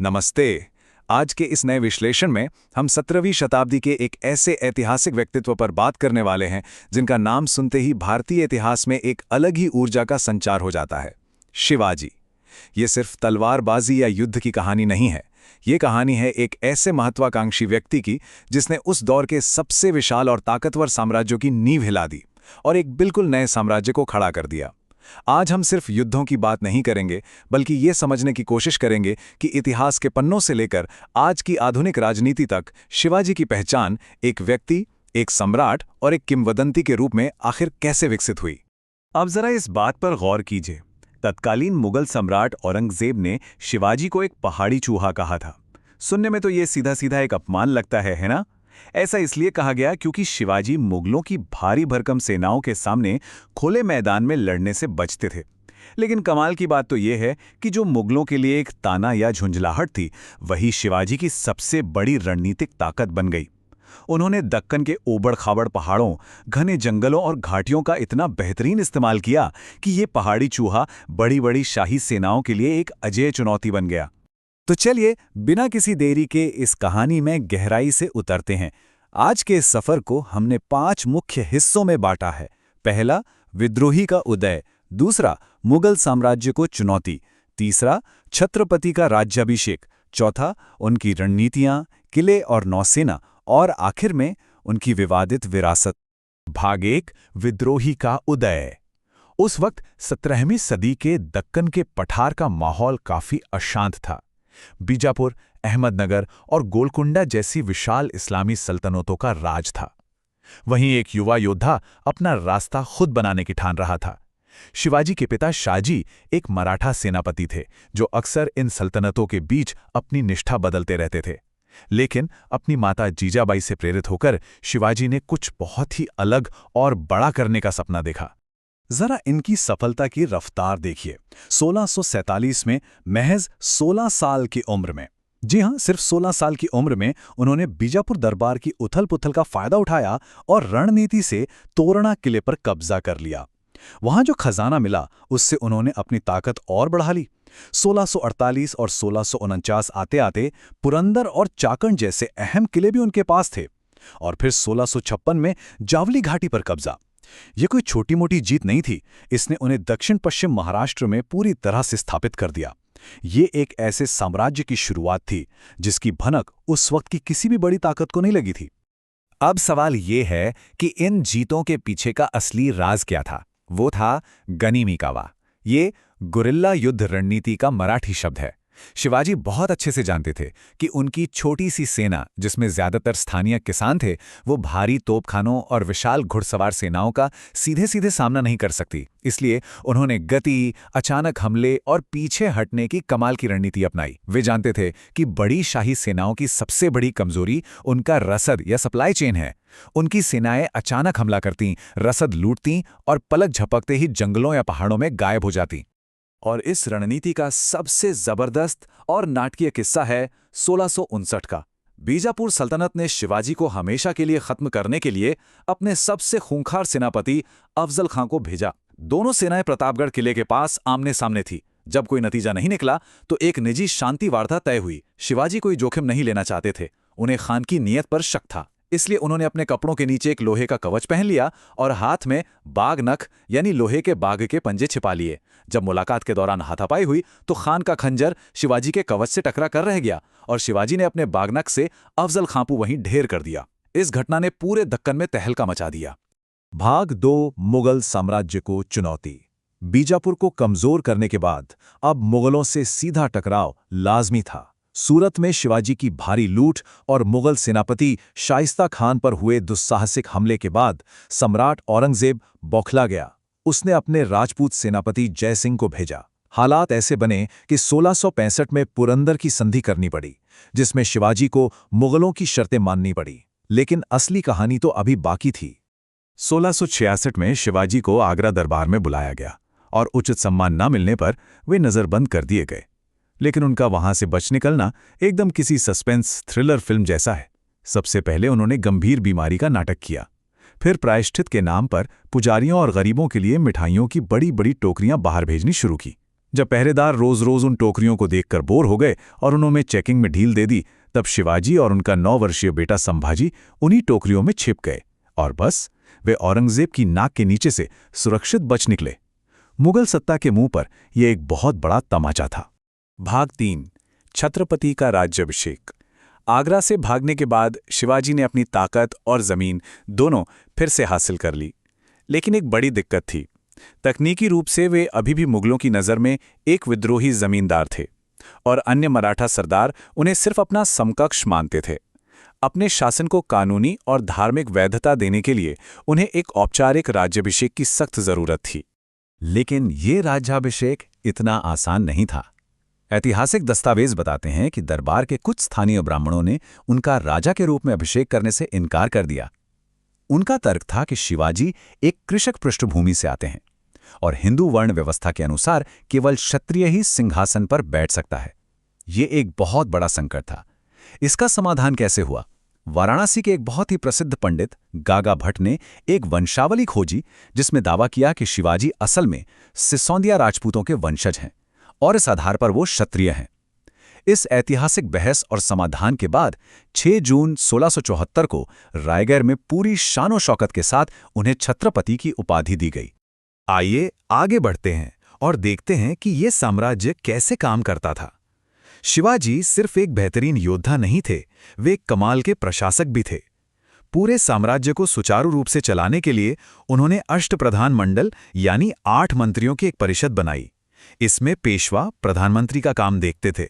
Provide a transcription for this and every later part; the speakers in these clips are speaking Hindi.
नमस्ते। आज के इस नए विश्लेषण में हम 17वीं शताब्दी के एक ऐसे ऐतिहासिक व्यक्तित्व पर बात करने वाले हैं जिनका नाम सुनते ही भारतीय इतिहास में एक अलग ही ऊर्जा का संचार हो जाता है। शिवाजी। ये सिर्फ तलवारबाजी या युद्ध की कहानी नहीं है। ये कहानी है एक ऐसे महत्वाकांक्षी व्यक्ति की जिसने उस दौर के सबसे विशाल और ताकतवर साम्राज्यों की नींव हिला दी और एक बिल्कुल नए साम्राज्य को खड़ा कर दिया। आज हम सिर्फ युद्धों की बात नहीं करेंगे, बल्कि ये समझने की कोशिश करेंगे कि इतिहास के पन्नों से लेकर आज की आधुनिक राजनीति तक शिवाजी की पहचान एक व्यक्ति, एक सम्राट और एक किंवदंती के रूप में आखिर कैसे विकसित हुई। अब जरा इस बात पर गौर कीजिए। तत्कालीन मुगल सम्राट औरंगजेब ने शिवाजी को एक पहाड़ी चूहा कहा था। सुनने में तो ये सीधा सीधा एक अपमान लगता है ना? ऐसा इसलिए कहा गया क्योंकि शिवाजी मुगलों की भारी भरकम सेनाओं के सामने खुले मैदान में लड़ने से बचते थे। लेकिन कमाल की बात तो यह है कि जो मुगलों के लिए एक ताना या झुंझलाहट थी, वही शिवाजी की सबसे बड़ी रणनीतिक ताकत बन गई। उन्होंने दक्कन के ओबड़-खाबड़ पहाड़ों, घने जंगलों और घाटियों का इतना बेहतरीन इस्तेमाल किया कि ये पहाड़ी चूहा बड़ी-बड़ी शाही सेनाओं के लिए एक अजेय चुनौती बन गया। तो चलिए बिना किसी देरी के इस कहानी में गहराई से उतरते हैं। आज के इस सफर को हमने 5 मुख्य हिस्सों में बांटा है। पहला, विद्रोही का उदय। दूसरा, मुगल साम्राज्य को चुनौती। तीसरा, छत्रपति का राज्याभिषेक। चौथा, उनकी रणनीतियां, किले और नौसेना। और आखिर में उनकी विवादित विरासत। भाग 1, विद्रोही का उदय। उस वक्त 17वीं सदी के दक्कन के पठार का माहौल काफी अशांत था। बीजापुर, अहमदनगर और गोलकुंडा जैसी विशाल इस्लामी सल्तनतों का राज था। वहीं एक युवा योद्धा अपना रास्ता खुद बनाने की ठान रहा था। शिवाजी के पिता शाहजी एक मराठा सेनापति थे जो अक्सर इन सल्तनतों के बीच अपनी निष्ठा बदलते रहते थे। लेकिन अपनी माता जीजाबाई से प्रेरित होकर शिवाजी ने कुछ बहुत ही अलग और बड़ा करने का सपना देखा। जरा इनकी सफलता की रफ्तार देखिए। 1647 में महज 16 साल की उम्र में, जी हां, सिर्फ 16 साल की उम्र में उन्होंने बीजापुर दरबार की उथल-पुथल का फायदा उठाया और रणनीति से तोरणा किले पर कब्जा कर लिया। वहां जो खजाना मिला उससे उन्होंने अपनी ताकत और बढ़ा ली। 1648 और 1649 आते-आते पुरंदर और चाकण जैसे अहम किले भी उनके पास थे। और फिर 1656 में जावली घाटी पर कब्जा। यह कोई छोटी मोटी जीत नहीं थी। इसने उन्हें दक्षिण पश्चिम महाराष्ट्र में पूरी तरह से स्थापित कर दिया। ये एक ऐसे साम्राज्य की शुरुआत थी जिसकी भनक उस वक्त की किसी भी बड़ी ताकत को नहीं लगी थी। अब सवाल ये है कि इन जीतों के पीछे का असली राज क्या था? वो था गनिमी कावा। ये गुरिल्ला युद्ध रणनीति का मराठी शब्द है। शिवाजी बहुत अच्छे से जानते थे कि उनकी छोटी सी सेना, जिसमें ज्यादातर स्थानीय किसान थे, वो भारी तोपखानों और विशाल घुड़सवार सेनाओं का सीधे सीधे सामना नहीं कर सकती। इसलिए उन्होंने गति, अचानक हमले और पीछे हटने की कमाल की रणनीति अपनाई। वे जानते थे कि बड़ी शाही सेनाओं की सबसे बड़ी कमजोरी उनका रसद या सप्लाई चेन है। उनकी सेनाएं अचानक हमला करतीं, रसद लूटतीं और पलक झपकते ही जंगलों या पहाड़ों में गायब हो जातीं। और इस रणनीति का सबसे जबरदस्त और नाटकीय किस्सा है 1659 का। बीजापुर सल्तनत ने शिवाजी को हमेशा के लिए खत्म करने के लिए अपने सबसे खूंखार सेनापति अफजल खां को भेजा। दोनों सेनाएं प्रतापगढ़ किले के पास आमने सामने थी। जब कोई नतीजा नहीं निकला तो एक निजी शांति वार्ता तय हुई। शिवाजी कोई जोखिम नहीं लेना चाहते थे। उन्हें खान की नीयत पर शक था। इसलिए उन्होंने अपने कपड़ों के नीचे एक लोहे का कवच पहन लिया और हाथ में बाघ नख यानी लोहे के बाघ के पंजे छिपा लिए। जब मुलाकात के दौरान हाथापाई हुई तो खान का खंजर शिवाजी के कवच से टकरा कर रह गया और शिवाजी ने अपने बाघनख से अफजल खां को वहीं ढेर कर दिया। इस घटना ने पूरे दक्कन में तहलका मचा दिया। भाग 2, मुगल साम्राज्य को चुनौती। बीजापुर को कमजोर करने के बाद अब मुगलों से सीधा टकराव लाजमी था। सूरत में शिवाजी की भारी लूट और मुगल सेनापति शाइस्ता खान पर हुए दुस्साहसिक हमले के बाद सम्राट औरंगजेब बौखला गया। उसने अपने राजपूत सेनापति जय सिंह को भेजा। हालात ऐसे बने कि 1665 में पुरंदर की संधि करनी पड़ी, जिसमें शिवाजी को मुगलों की शर्तें माननी पड़ी। लेकिन असली कहानी तो अभी बाकी थी। 1666 में शिवाजी को आगरा दरबार में बुलाया गया और उचित सम्मान न मिलने पर वे नजरबंद कर दिए गए। लेकिन उनका वहां से बच निकलना एकदम किसी सस्पेंस थ्रिलर फिल्म जैसा है। सबसे पहले उन्होंने गंभीर बीमारी का नाटक किया। फिर प्रायश्चित के नाम पर पुजारियों और गरीबों के लिए मिठाइयों की बड़ी बड़ी टोकरियां बाहर भेजनी शुरू की। जब पहरेदार रोज-रोज उन टोकरियों को देखकर बोर हो गए और उन्होंने चेकिंग में ढील दे दी, तब शिवाजी और उनका 9 वर्षीय बेटा संभाजी उन्हीं टोकरियों में छिप गए और बस वे औरंगजेब की नाक के नीचे से सुरक्षित बच निकले। मुगल सत्ता के मुंह पर यह एक बहुत बड़ा तमाचा था। भाग 3, छत्रपति का राज्याभिषेक। आगरा से भागने के बाद शिवाजी ने अपनी ताकत और जमीन दोनों फिर से हासिल कर ली, लेकिन एक बड़ी दिक्कत थी। तकनीकी रूप से वे अभी भी मुगलों की नज़र में एक विद्रोही जमींदार थे और अन्य मराठा सरदार उन्हें सिर्फ अपना समकक्ष मानते थे। अपने शासन को कानूनी और धार्मिक वैधता देने के लिए उन्हें एक औपचारिक राज्याभिषेक की सख्त जरूरत थी। लेकिन ये राज्याभिषेक इतना आसान नहीं था। ऐतिहासिक दस्तावेज बताते हैं कि दरबार के कुछ स्थानीय ब्राह्मणों ने उनका राजा के रूप में अभिषेक करने से इनकार कर दिया। उनका तर्क था कि शिवाजी एक कृषक पृष्ठभूमि से आते हैं और हिंदू वर्ण व्यवस्था के अनुसार केवल क्षत्रिय ही सिंहासन पर बैठ सकता है। ये एक बहुत बड़ा संकट था। इसका समाधान कैसे हुआ? वाराणसी के एक बहुत ही प्रसिद्ध पंडित गागा भट्ट ने एक वंशावली खोजी जिसमें दावा किया कि शिवाजी असल में सिसोदिया राजपूतों के वंशज हैं और इस आधार पर वो क्षत्रिय हैं। इस ऐतिहासिक बहस और समाधान के बाद 6 जून 1674 को रायगढ़ में पूरी शानो शौकत के साथ उन्हें छत्रपति की उपाधि दी गई। आइए आगे बढ़ते हैं और देखते हैं कि ये साम्राज्य कैसे काम करता था। शिवाजी सिर्फ एक बेहतरीन योद्धा नहीं थे, वे एक कमाल के प्रशासक भी थे। पूरे साम्राज्य को सुचारू रूप से चलाने के लिए उन्होंने अष्टप्रधान मंडल यानी 8 मंत्रियों की एक परिषद बनाई। इसमें पेशवा प्रधानमंत्री का काम देखते थे,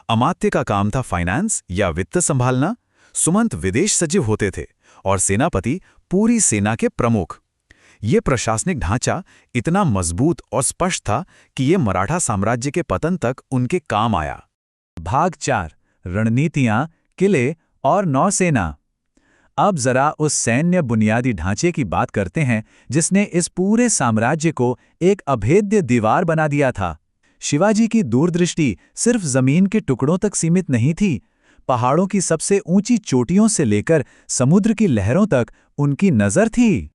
अमात्य का काम था फाइनेंस या वित्त संभालना, सुमंत विदेश सचिव होते थे और सेनापति पूरी सेना के प्रमुख। ये प्रशासनिक ढांचा इतना मजबूत और स्पष्ट था कि ये मराठा साम्राज्य के पतन तक उनके काम आया। भाग 4, रणनीतियां, किले और नौसेना। अब जरा उस सैन्य बुनियादी ढांचे की बात करते हैं जिसने इस पूरे साम्राज्य को एक अभेद्य दीवार बना दिया था। शिवाजी की दूरदृष्टि सिर्फ जमीन के टुकड़ों तक सीमित नहीं थी। पहाड़ों की सबसे ऊंची चोटियों से लेकर समुद्र की लहरों तक उनकी नजर थी।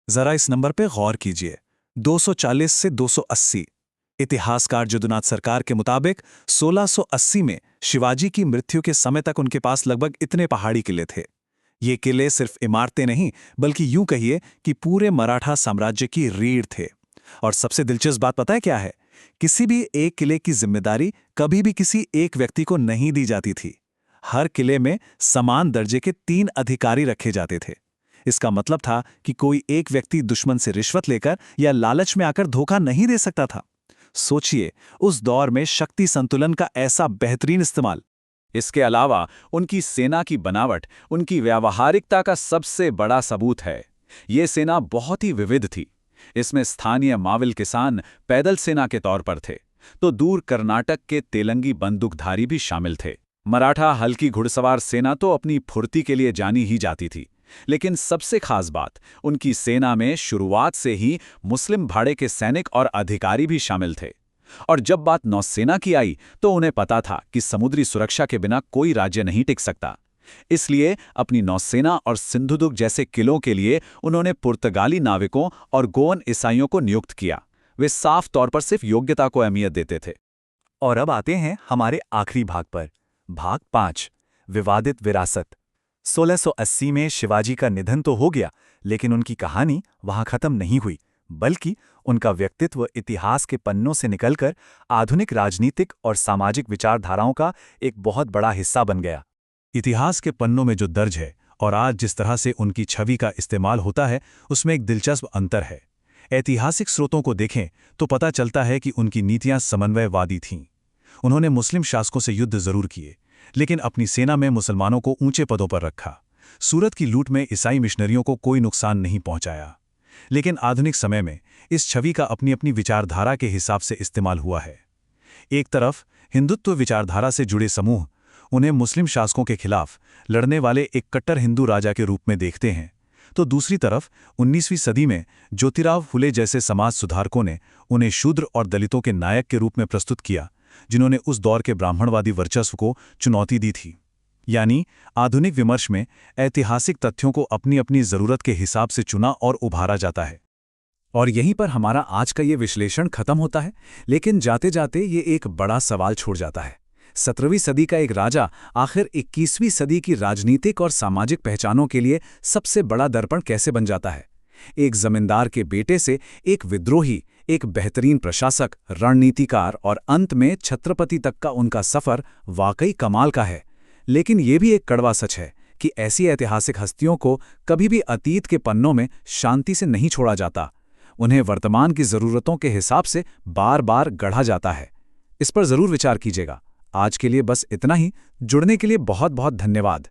जरा इस नंबर पे गौर कीजिए, 240 से 280। इतिहासकार जदुनाथ सरकार के मुताबिक 1680 में शिवाजी की मृत्यु के समय तक उनके पास लगभग इतने पहाड़ी किले थे। ये किले सिर्फ इमारतें नहीं बल्कि यूं कहिए कि पूरे मराठा साम्राज्य की रीढ़ थे। और सबसे दिलचस्प बात पता है क्या है? किसी भी एक किले की जिम्मेदारी कभी भी किसी एक व्यक्ति को नहीं दी जाती थी। हर किले में समान दर्जे के 3 अधिकारी रखे जाते थे। इसका मतलब था कि कोई एक व्यक्ति दुश्मन से रिश्वत लेकर या लालच में आकर धोखा नहीं दे सकता था। सोचिए, उस दौर में शक्ति संतुलन का ऐसा बेहतरीन इस्तेमाल। इसके अलावा उनकी सेना की बनावट उनकी व्यावहारिकता का सबसे बड़ा सबूत है। ये सेना बहुत ही विविध थी। इसमें स्थानीय माविल किसान पैदल सेना के तौर पर थे, तो दूर कर्नाटक के तेलंगी बंदूकधारी भी शामिल थे। मराठा हल्की घुड़सवार सेना तो अपनी फुर्ती के लिए जानी ही जाती थी, लेकिन सबसे खास बात, उनकी सेना में शुरुआत से ही मुस्लिम भाड़े के सैनिक और अधिकारी भी शामिल थे। और जब बात नौसेना की आई तो उन्हें पता था कि समुद्री सुरक्षा के बिना कोई राज्य नहीं टिक सकता। इसलिए अपनी नौसेना और सिंधुदुर्ग जैसे किलों के लिए उन्होंने पुर्तगाली नाविकों और गोवन ईसाइयों को नियुक्त किया। वे साफ तौर पर सिर्फ योग्यता को अहमियत देते थे। और अब आते हैं हमारे आखिरी भाग पर, भाग 5, विवादित विरासत। 1680 में शिवाजी का निधन तो हो गया, लेकिन उनकी कहानी वहां खत्म नहीं हुई, बल्कि उनका व्यक्तित्व इतिहास के पन्नों से निकलकर आधुनिक राजनीतिक और सामाजिक विचारधाराओं का एक बहुत बड़ा हिस्सा बन गया। इतिहास के पन्नों में जो दर्ज है और आज जिस तरह से उनकी छवि का इस्तेमाल होता है, उसमें एक दिलचस्प अंतर है। ऐतिहासिक स्रोतों को देखें तो पता चलता है कि उनकी नीतियां समन्वयवादी थीं। उन्होंने मुस्लिम शासकों से युद्ध जरूर किए, लेकिन अपनी सेना में मुसलमानों को ऊंचे पदों पर रखा। सूरत की लूट में ईसाई मिशनरियों को कोई नुकसान नहीं पहुंचाया। लेकिन आधुनिक समय में इस छवि का अपनी अपनी विचारधारा के हिसाब से इस्तेमाल हुआ है। एक तरफ हिंदुत्व विचारधारा से जुड़े समूह उन्हें मुस्लिम शासकों के खिलाफ लड़ने वाले एक कट्टर हिंदू राजा के रूप में देखते हैं, तो दूसरी तरफ 19वीं सदी में ज्योतिराव फुले जैसे समाज सुधारकों ने उन्हें शूद्र और दलितों के नायक के रूप में प्रस्तुत किया, जिन्होंने उस दौर के ब्राह्मणवादी वर्चस्व को चुनौती दी थी। यानी आधुनिक विमर्श में ऐतिहासिक तथ्यों को अपनी अपनी जरूरत के हिसाब से चुना और उभारा जाता है। और यहीं पर हमारा आज का ये विश्लेषण खत्म होता है, लेकिन जाते जाते ये एक बड़ा सवाल छोड़ जाता है। 17वीं सदी का एक राजा आखिर 21वीं सदी की राजनीतिक और सामाजिक पहचानों के लिए सबसे बड़ा दर्पण कैसे बन जाता है? एक जमींदार के बेटे से एक विद्रोही, एक बेहतरीन प्रशासक, रणनीतिकार और अंत में छत्रपति तक का उनका सफर वाकई कमाल का है। लेकिन ये भी एक कड़वा सच है कि ऐसी ऐतिहासिक हस्तियों को कभी भी अतीत के पन्नों में शांति से नहीं छोड़ा जाता। उन्हें वर्तमान की ज़रूरतों के हिसाब से बार बार गढ़ा जाता है। इस पर ज़रूर विचार कीजिएगा। आज के लिए बस इतना ही। जुड़ने के लिए बहुत बहुत धन्यवाद।